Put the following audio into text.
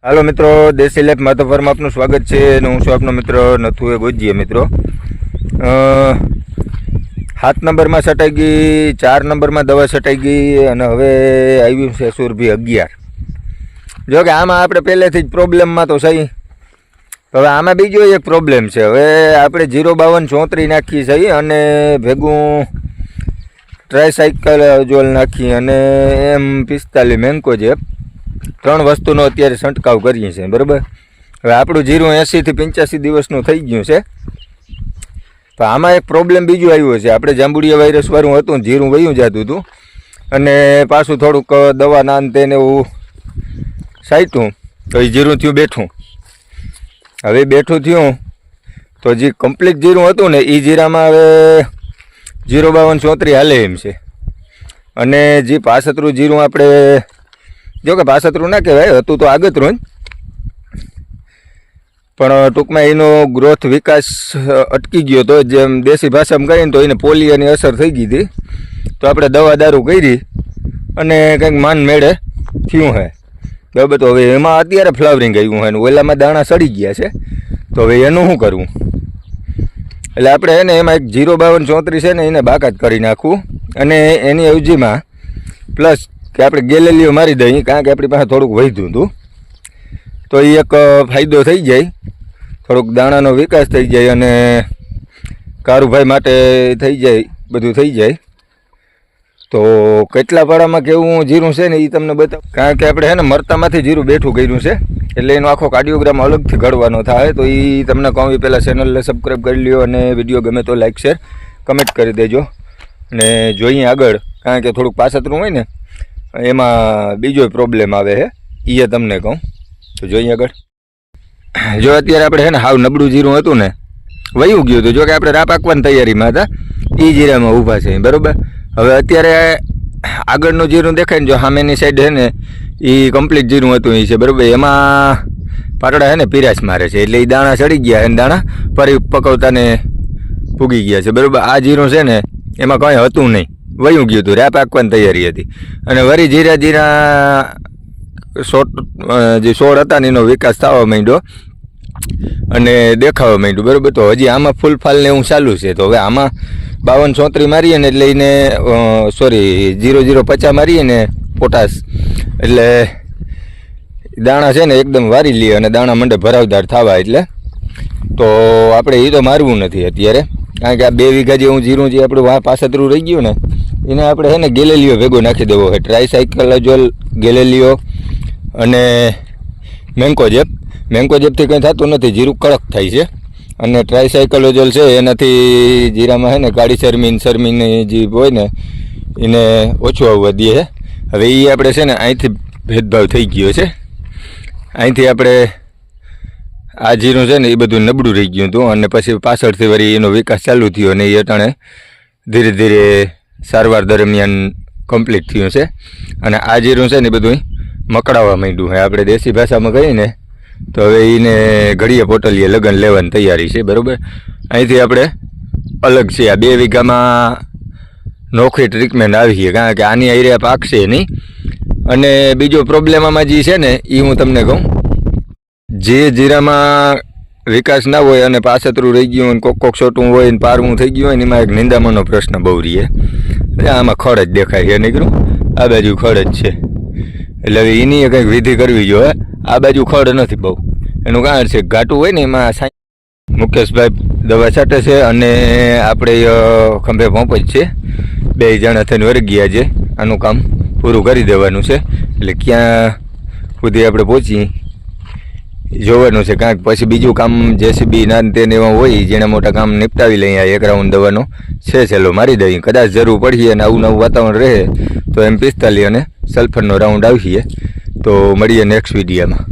હાલો મિત્રો, દેશી લાઈફ માધવરમાં આપનું સ્વાગત છે અને હું છું આપનો મિત્ર નથુએ ગોજીએ. મિત્રો 7 નંબરમાં છટાઈ ગઈ, 4 નંબરમાં દવા છટાઈ ગઈ અને હવે આવ્યું છે સુરભી 11. જો કે આમાં આપણે પહેલેથી જ પ્રોબ્લેમમાં તો સહી. હવે આમાં બીજો એક પ્રોબ્લેમ છે. હવે આપણે 05234 નાખી સહી અને ભેગું ટ્રાયસાઇકલ જોલ નાખી અને M45 મેન્કોજેબ 3 વસ્તુનો અત્યારે છંટકાવ કરીએ છીએ. બરાબર. હવે આપણું જીરું 80 થી 85 દિવસનું થઈ ગયું છે. તો આમાં એક પ્રોબ્લેમ બીજો આવ્યો છે. આપણે જાંબુડિયા વાયરસવાળું હતું, જીરું વયું જતું હતું અને પાછું થોડુંક દવા નાન તેને એવું સાઈટું તો એ જીરું થયું બેઠું. હવે બેઠું થયું તો જે કમ્પ્લીટ જીરું હતું ને એ જીરામાં હવે 05234 હાલે એમ છે. અને જે 75 જીરું આપણે, જો કે 75 ના કહેવાય, હતું તો આગતરું પણ ટૂંકમાં એનો ગ્રોથ વિકાસ અટકી ગયો હતો. જેમ દેશી ભાષામાં કહીએ તો એને પોલિયાની અસર થઈ ગઈ હતી. તો આપણે દવા દારૂ કરી અને કંઈક માન મેળે થયું છે. બરાબર. તો હવે એમાં અત્યારે ફ્લાવરિંગ આવ્યું છે અને ઓલામાં દાણા સડી ગયા છે. તો હવે એનું શું કરવું? એટલે આપણે એને એમાં એક 05234 છે ને એને બાકાત કરી નાખવું અને એની અવજીમાં પ્લસ કે આપણે ગેલેલીઓ મારી દઈએ, કારણ કે આપણી પાસે થોડુંક વધ્યું હતું. તો એ એક ફાયદો થઈ જાય, થોડુંક દાણાનો વિકાસ થઈ જાય અને કારુભાઈ માટે થઈ જાય, બધું થઈ જાય. તો કેટલા પાડામાં કેવું જીરું છે ને એ તમને બતાવું, કારણ કે આપણે છે ને મરતામાંથી જીરું બેઠું કર્યું છે એટલે એનો આખો કાર્ડિયોગ્રામ અલગથી ઘડવાનો થાય. તો એ તમને કહું એ પહેલાં ચેનલને સબસ્ક્રાઈબ કરી લ્યો અને વિડીયો ગમે તો લાઈક શેર કમેન્ટ કરી દેજો. અને જોઈએ આગળ, કારણ કે થોડુંક પાછતરું હોય ને એમાં બીજો પ્રોબ્લેમ આવે છે, એ તમને કહું. તો જોઈએ આગળ. જો અત્યારે આપણે છે ને હાવ નબળું જીરું હતું ને વયું ગયું હતું. જો કે આપણે રા પાકવાની તૈયારીમાં હતા, એ જીરામાં ઊભા છે. બરાબર. હવે અત્યારે આગળનું જીરું દેખાય ને, જો સામેની સાઈડ છે ને એ કમ્પ્લીટ જીરું હતું એ છે. બરાબર. એમાં પાટડા છે ને પીરાશ મારે છે એટલે એ દાણા ચડી ગયા અને દાણા પરિપક્વતાને પૂગી ગયા છે. બરાબર. આ જીરું છે ને એમાં કંઈ હતું નહીં, વયું ગયું હતું, રા પાકવાની તૈયારી હતી. અને વળી જીરા જે છોડ હતા ને એનો વિકાસ થવા માંડ્યો અને દેખાવા માંડ્યું. બરાબર. તો હજી આમાં ફૂલ ફાલ ને એવું ચાલુ છે. તો હવે આમાં 5234 મારીએ ને એટલે એને 0050 મારીએ ને પોટાશ, એટલે દાણા છે ને એકદમ વારી લઈએ અને દાણા મંડે ભરાવદાર થવા. એટલે તો આપણે એ તો મારવું નથી અત્યારે, કારણ કે આ 2 વીઘા જેવું જીરું જે આપણું પાછતરું રહી ગયું ને એને આપણે છે ને ગેલેલીઓ ભેગો નાખી દેવો છે. ટ્રાયસાઇકલોજોલ, ગેલેલીઓ અને મેન્કોજેબથી કંઈ થતું નથી, જીરું કડક થાય છે. અને ટ્રાયસાઇકલોજોલ છે એનાથી જીરામાં છે ને કાળી શરમીની જે હોય ને એને ઓછું આવવા દે છે. હવે એ આપણે છે ને અહીંથી ભેદભાવ થઈ ગયો છે. અહીંથી આપણે આ જીરું છે ને એ બધું નબળું રહી ગયું હતું અને પછી પાછળથી વળી એનો વિકાસ ચાલુ થયો અને એ અટાણે ધીરે ધીરે સારવાર દરમિયાન કમ્પ્લીટ થયું છે. અને આ જીરું છે ને એ બધું મકડાવવા માંડ્યું છે. આપણે દેશી ભાષામાં કહીએ ને તો હવે એને ઘડીએ પોટલીએ લગન લેવાની તૈયારી છે. બરાબર. અહીંથી આપણે અલગ છે. આ 2 વીઘામાં નોખી ટ્રીટમેન્ટ આવી છે, કારણ કે આની એરિયા પાકશે નહીં. અને બીજો પ્રોબ્લેમ આમાં જે છે ને એ હું તમને કહું, જે જીરામાં વિકાસ ના હોય અને પાછતરું રહી ગયું હોય, કોક છોટું હોય ને પારવું થઈ ગયું હોય ને એમાં એક નિંદામણનો પ્રશ્ન બહુ રહે. આમાં ખડ જ દેખાય છે નીકળું, આ બાજુ ખડ જ છે. એટલે હવે એની કંઈક વિધિ કરવી જોઈએ. આ બાજુ ખડ નથી બહુ, એનું કારણ છે ઘાટું હોય ને એમાં મુકેશભાઈ દવા છાંટે છે અને આપણે ખંભે પંપ જ છે. 2 જણા થઈને વળી ગયા છે. આનું કામ પૂરું કરી દેવાનું છે. એટલે ક્યાં સુધી આપણે પહોંચી જોવાનું છે, કારણ કે પછી બીજું કામ જેસીબી ના તેને એવા હોય જેને મોટા કામ નિપટાવી લઈએ. આ 1 રાઉન્ડ દવાનો છે છેલ્લો મારી દઈએ, કદાચ જરૂર પડીએ અને આવું નવું વાતાવરણ રહે તો M45 અને સલ્ફરનો રાઉન્ડ આવીએ. તો મળીએ નેક્સ્ટ વિડીયોમાં.